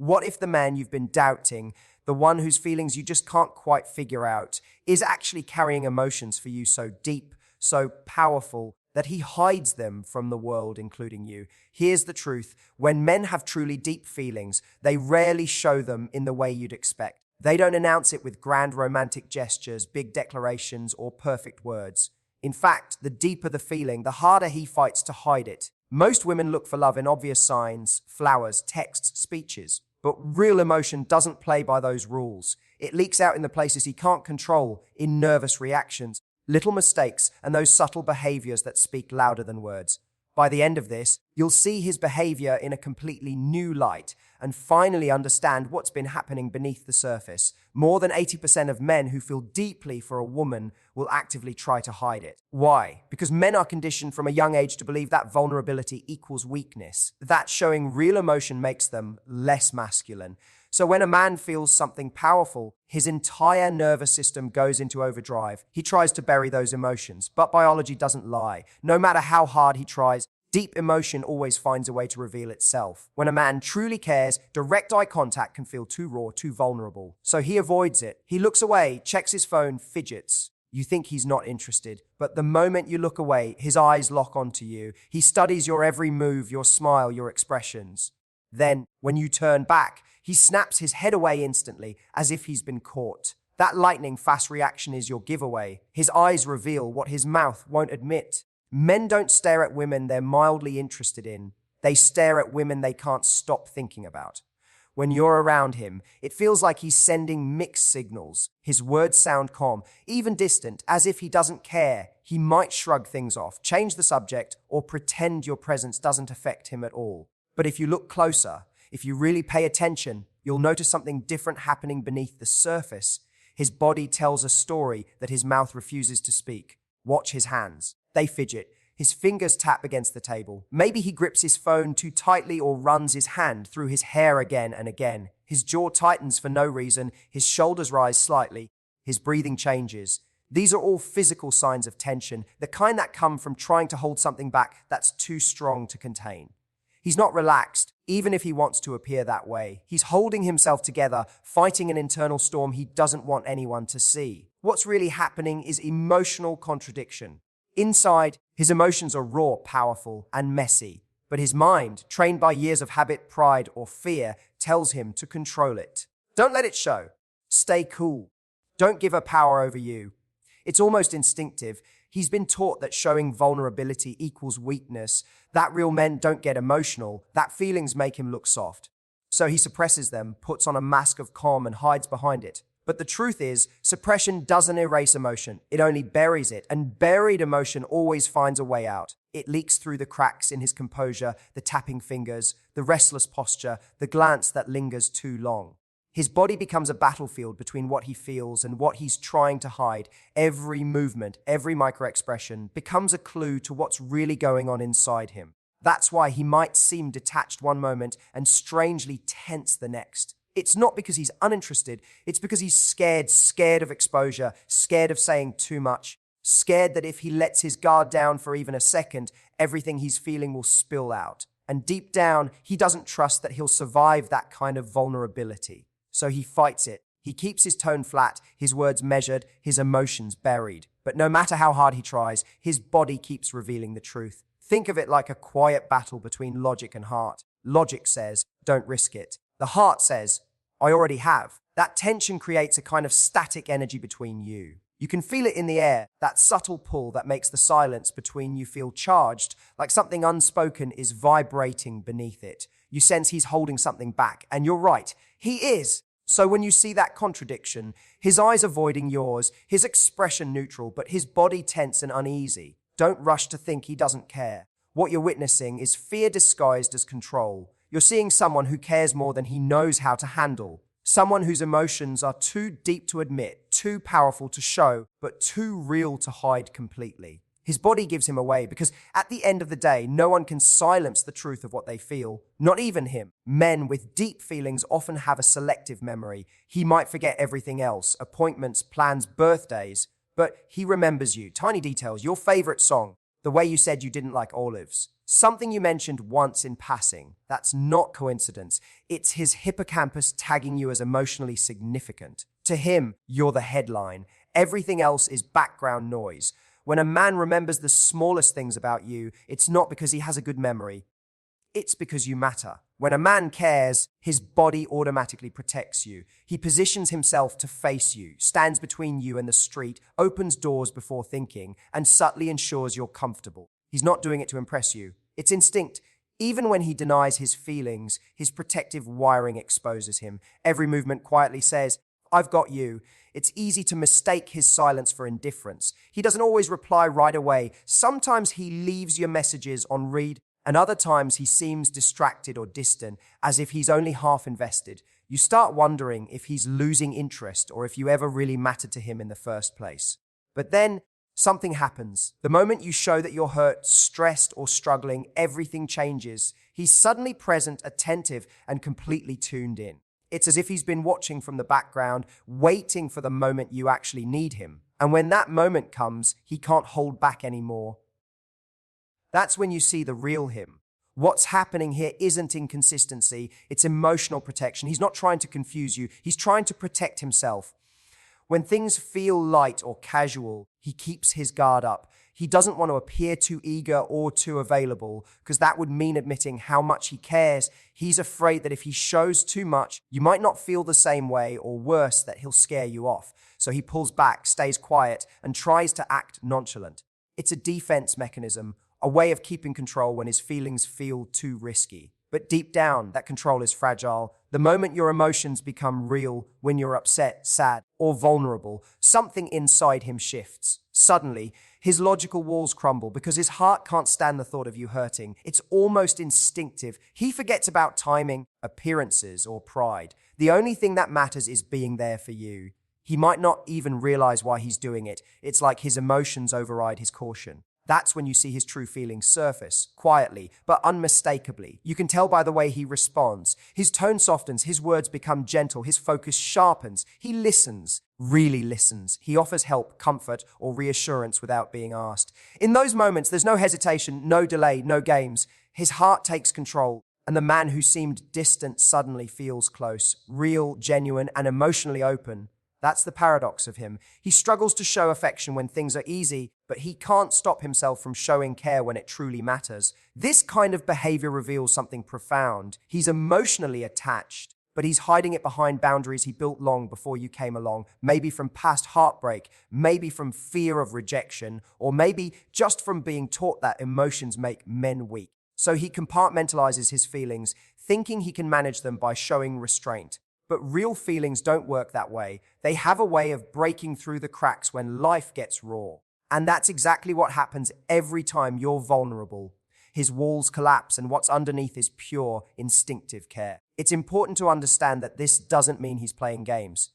What if the man you've been doubting, the one whose feelings you just can't quite figure out, is actually carrying emotions for you so deep, so powerful, that he hides them from the world, including you? Here's the truth. When men have truly deep feelings, they rarely show them in the way you'd expect. They don't announce it with grand romantic gestures, big declarations, or perfect words. In fact, the deeper the feeling, the harder he fights to hide it. Most women look for love in obvious signs, flowers, texts, speeches. But real emotion doesn't play by those rules. It leaks out in the places he can't control, in nervous reactions, little mistakes, and those subtle behaviors that speak louder than words. By the end of this, you'll see his behavior in a completely new light and finally understand what's been happening beneath the surface. More than 80% of men who feel deeply for a woman will actively try to hide it. Why? Because men are conditioned from a young age to believe that vulnerability equals weakness, that showing real emotion makes them less masculine. So when a man feels something powerful, his entire nervous system goes into overdrive. He tries to bury those emotions, but biology doesn't lie. No matter how hard he tries, deep emotion always finds a way to reveal itself. When a man truly cares, direct eye contact can feel too raw, too vulnerable. So he avoids it. He looks away, checks his phone, fidgets. You think he's not interested, but the moment you look away, his eyes lock onto you. He studies your every move, your smile, your expressions. Then, when you turn back, he snaps his head away instantly, as if he's been caught. That lightning fast reaction is your giveaway. His eyes reveal what his mouth won't admit. Men don't stare at women they're mildly interested in. They stare at women they can't stop thinking about. When you're around him, it feels like he's sending mixed signals. His words sound calm, even distant, as if he doesn't care. He might shrug things off, change the subject, or pretend your presence doesn't affect him at all. But if you look closer, if you really pay attention, you'll notice something different happening beneath the surface. His body tells a story that his mouth refuses to speak. Watch his hands. They fidget. His fingers tap against the table. Maybe he grips his phone too tightly or runs his hand through his hair again and again. His jaw tightens for no reason. His shoulders rise slightly. His breathing changes. These are all physical signs of tension, the kind that come from trying to hold something back that's too strong to contain. He's not relaxed, even if he wants to appear that way. He's holding himself together, fighting an internal storm he doesn't want anyone to see. What's really happening is emotional contradiction. Inside, his emotions are raw, powerful, and messy. But his mind, trained by years of habit, pride, or fear, tells him to control it. Don't let it show. Stay cool. Don't give her power over you. It's almost instinctive. He's been taught that showing vulnerability equals weakness, that real men don't get emotional, that feelings make him look soft. So he suppresses them, puts on a mask of calm and hides behind it. But the truth is, suppression doesn't erase emotion, it only buries it, and buried emotion always finds a way out. It leaks through the cracks in his composure, the tapping fingers, the restless posture, the glance that lingers too long. His body becomes a battlefield between what he feels and what he's trying to hide. Every movement, every micro-expression becomes a clue to what's really going on inside him. That's why he might seem detached one moment and strangely tense the next. It's not because he's uninterested, it's because he's scared of exposure, scared of saying too much, scared that if he lets his guard down for even a second, everything he's feeling will spill out. And deep down, he doesn't trust that he'll survive that kind of vulnerability. So he fights it. He keeps his tone flat, his words measured, his emotions buried. But no matter how hard he tries, his body keeps revealing the truth. Think of it like a quiet battle between logic and heart. Logic says, don't risk it. The heart says, I already have. That tension creates a kind of static energy between you. You can feel it in the air, that subtle pull that makes the silence between you feel charged, like something unspoken is vibrating beneath it. You sense he's holding something back, and you're right, he is. So when you see that contradiction, his eyes avoiding yours, his expression neutral, but his body tense and uneasy, don't rush to think he doesn't care. What you're witnessing is fear disguised as control. You're seeing someone who cares more than he knows how to handle. Someone whose emotions are too deep to admit, too powerful to show, but too real to hide completely. His body gives him away because at the end of the day, no one can silence the truth of what they feel, not even him. Men with deep feelings often have a selective memory. He might forget everything else, appointments, plans, birthdays, but he remembers you, tiny details, your favorite song, The way you said you didn't like olives. Something you mentioned once in passing. That's not coincidence. It's his hippocampus tagging you as emotionally significant. To him, you're the headline. Everything else is background noise. When a man remembers the smallest things about you, it's not because he has a good memory. It's because you matter. When a man cares, his body automatically protects you. He positions himself to face you, stands between you and the street, opens doors before thinking, and subtly ensures you're comfortable. He's not doing it to impress you. It's instinct. Even when he denies his feelings, his protective wiring exposes him. Every movement quietly says, "I've got you." It's easy to mistake his silence for indifference. He doesn't always reply right away. Sometimes he leaves your messages on read, and other times he seems distracted or distant, as if he's only half invested. You start wondering if he's losing interest or if you ever really mattered to him in the first place. But then something happens. The moment you show that you're hurt, stressed, or struggling, everything changes. He's suddenly present, attentive, and completely tuned in. It's as if he's been watching from the background, waiting for the moment you actually need him. And when that moment comes, he can't hold back anymore. That's when you see the real him. What's happening here isn't inconsistency, it's emotional protection. He's not trying to confuse you, he's trying to protect himself. When things feel light or casual, he keeps his guard up. He doesn't want to appear too eager or too available, because that would mean admitting how much he cares. He's afraid that if he shows too much, you might not feel the same way, or worse, that he'll scare you off. So he pulls back, stays quiet, and tries to act nonchalant. It's a defense mechanism, a way of keeping control when his feelings feel too risky. But deep down, that control is fragile. The moment your emotions become real, when you're upset, sad, or vulnerable, something inside him shifts. Suddenly, his logical walls crumble because his heart can't stand the thought of you hurting. It's almost instinctive. He forgets about timing, appearances, or pride. The only thing that matters is being there for you. He might not even realize why he's doing it. It's like his emotions override his caution. That's when you see his true feelings surface, quietly, but unmistakably. You can tell by the way he responds. His tone softens, his words become gentle, his focus sharpens. He listens, really listens. He offers help, comfort, or reassurance without being asked. In those moments, there's no hesitation, no delay, no games. His heart takes control, and the man who seemed distant suddenly feels close, real, genuine, and emotionally open. That's the paradox of him. He struggles to show affection when things are easy, but he can't stop himself from showing care when it truly matters. This kind of behavior reveals something profound. He's emotionally attached, but he's hiding it behind boundaries he built long before you came along, maybe from past heartbreak, maybe from fear of rejection, or maybe just from being taught that emotions make men weak. So he compartmentalizes his feelings, thinking he can manage them by showing restraint. But real feelings don't work that way. They have a way of breaking through the cracks when life gets raw. And that's exactly what happens every time you're vulnerable. His walls collapse and what's underneath is pure, instinctive care. It's important to understand that this doesn't mean he's playing games.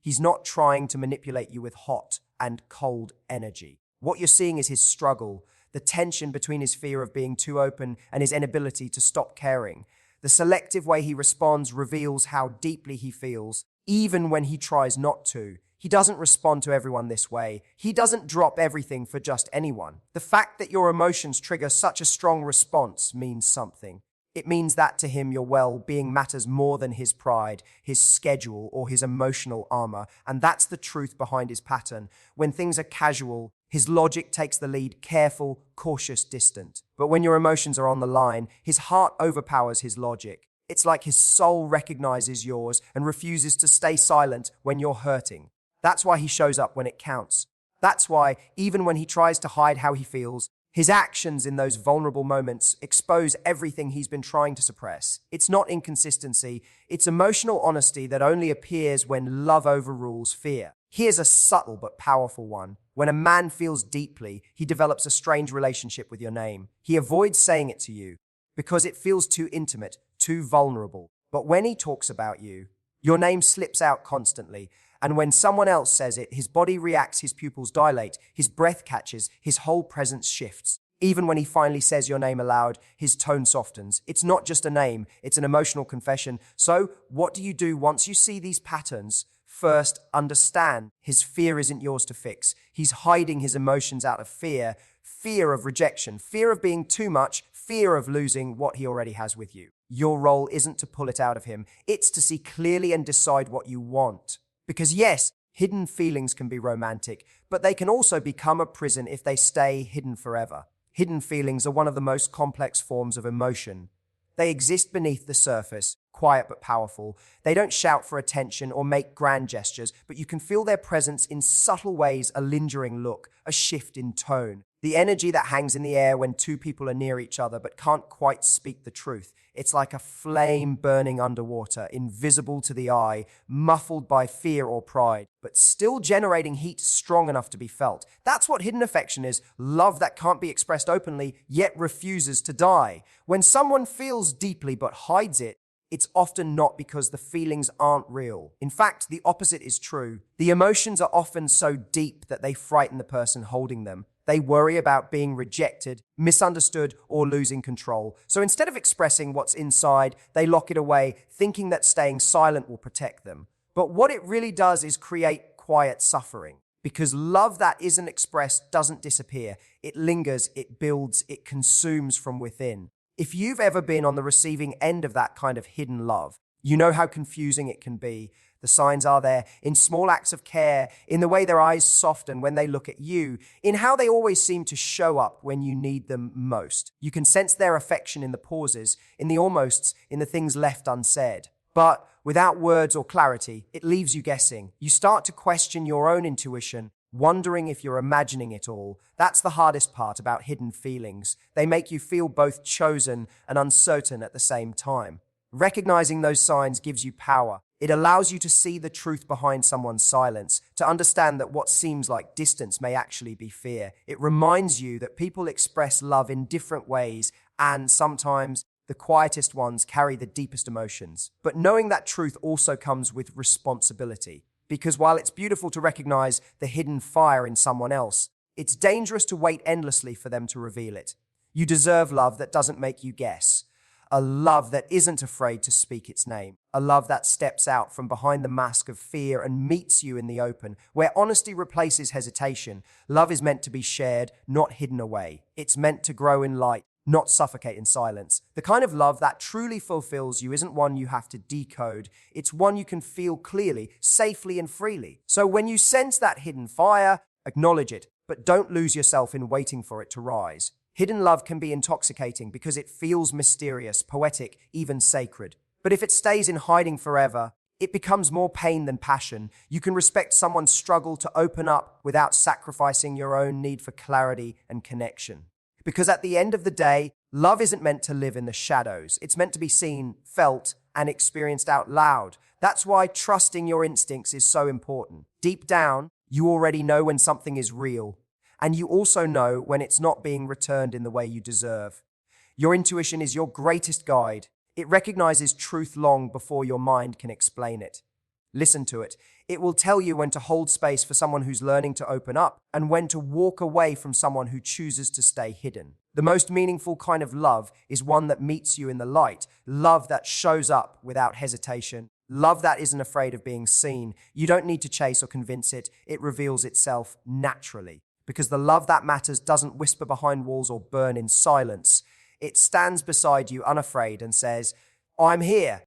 He's not trying to manipulate you with hot and cold energy. What you're seeing is his struggle, the tension between his fear of being too open and his inability to stop caring. The selective way he responds reveals how deeply he feels, even when he tries not to. He doesn't respond to everyone this way. He doesn't drop everything for just anyone. The fact that your emotions trigger such a strong response means something. It means that to him your well-being matters more than his pride, his schedule, or his emotional armor. And that's the truth behind his pattern. When things are casual, his logic takes the lead, careful, cautious, distant. But when your emotions are on the line, his heart overpowers his logic. It's like his soul recognizes yours and refuses to stay silent when you're hurting. That's why he shows up when it counts. That's why, even when he tries to hide how he feels, his actions in those vulnerable moments expose everything he's been trying to suppress. It's not inconsistency, it's emotional honesty that only appears when love overrules fear. Here's a subtle but powerful one. When a man feels deeply, he develops a strange relationship with your name. He avoids saying it to you because it feels too intimate, too vulnerable. But when he talks about you, your name slips out constantly. And when someone else says it, his body reacts, his pupils dilate, his breath catches, his whole presence shifts. Even when he finally says your name aloud, his tone softens. It's not just a name, it's an emotional confession. So, what do you do once you see these patterns? First, understand his fear isn't yours to fix. He's hiding his emotions out of fear. fear of rejection, fear of being too much, fear of losing what he already has with you. Your role isn't to pull it out of him, it's to see clearly and decide what you want. Because yes, hidden feelings can be romantic, but they can also become a prison if they stay hidden forever. Hidden feelings are one of the most complex forms of emotion. They exist beneath the surface, quiet but powerful. They don't shout for attention or make grand gestures, but you can feel their presence in subtle ways: a lingering look, a shift in tone, the energy that hangs in the air when two people are near each other but can't quite speak the truth. It's like a flame burning underwater, invisible to the eye, muffled by fear or pride, but still generating heat strong enough to be felt. That's what hidden affection is: love that can't be expressed openly, yet refuses to die. When someone feels deeply but hides it, it's often not because the feelings aren't real. In fact, the opposite is true. The emotions are often so deep that they frighten the person holding them. They worry about being rejected, misunderstood, or losing control. So instead of expressing what's inside, they lock it away, thinking that staying silent will protect them. But what it really does is create quiet suffering. Because love that isn't expressed doesn't disappear. It lingers, it builds, it consumes from within. If you've ever been on the receiving end of that kind of hidden love, you know how confusing it can be. The signs are there in small acts of care, in the way their eyes soften when they look at you, in how they always seem to show up when you need them most. You can sense their affection in the pauses, in the almosts, in the things left unsaid. But without words or clarity, it leaves you guessing. You start to question your own intuition, wondering if you're imagining it all. That's the hardest part about hidden feelings. They make you feel both chosen and uncertain at the same time. Recognizing those signs gives you power. It allows you to see the truth behind someone's silence, to understand that what seems like distance may actually be fear. It reminds you that people express love in different ways, and sometimes the quietest ones carry the deepest emotions. But knowing that truth also comes with responsibility. Because while it's beautiful to recognize the hidden fire in someone else, it's dangerous to wait endlessly for them to reveal it. You deserve love that doesn't make you guess. A love that isn't afraid to speak its name. A love that steps out from behind the mask of fear and meets you in the open, where honesty replaces hesitation. Love is meant to be shared, not hidden away. It's meant to grow in light, not suffocate in silence. The kind of love that truly fulfills you isn't one you have to decode. It's one you can feel clearly, safely, and freely. So when you sense that hidden fire, acknowledge it, but don't lose yourself in waiting for it to rise. Hidden love can be intoxicating because it feels mysterious, poetic, even sacred. But if it stays in hiding forever, it becomes more pain than passion. You can respect someone's struggle to open up without sacrificing your own need for clarity and connection. Because at the end of the day, love isn't meant to live in the shadows. It's meant to be seen, felt, and experienced out loud. That's why trusting your instincts is so important. Deep down, you already know when something is real. And you also know when it's not being returned in the way you deserve. Your intuition is your greatest guide. It recognizes truth long before your mind can explain it. Listen to it. It will tell you when to hold space for someone who's learning to open up and when to walk away from someone who chooses to stay hidden. The most meaningful kind of love is one that meets you in the light, love that shows up without hesitation, love that isn't afraid of being seen. You don't need to chase or convince it. It reveals itself naturally. Because the love that matters doesn't whisper behind walls or burn in silence. It stands beside you unafraid and says, "I'm here.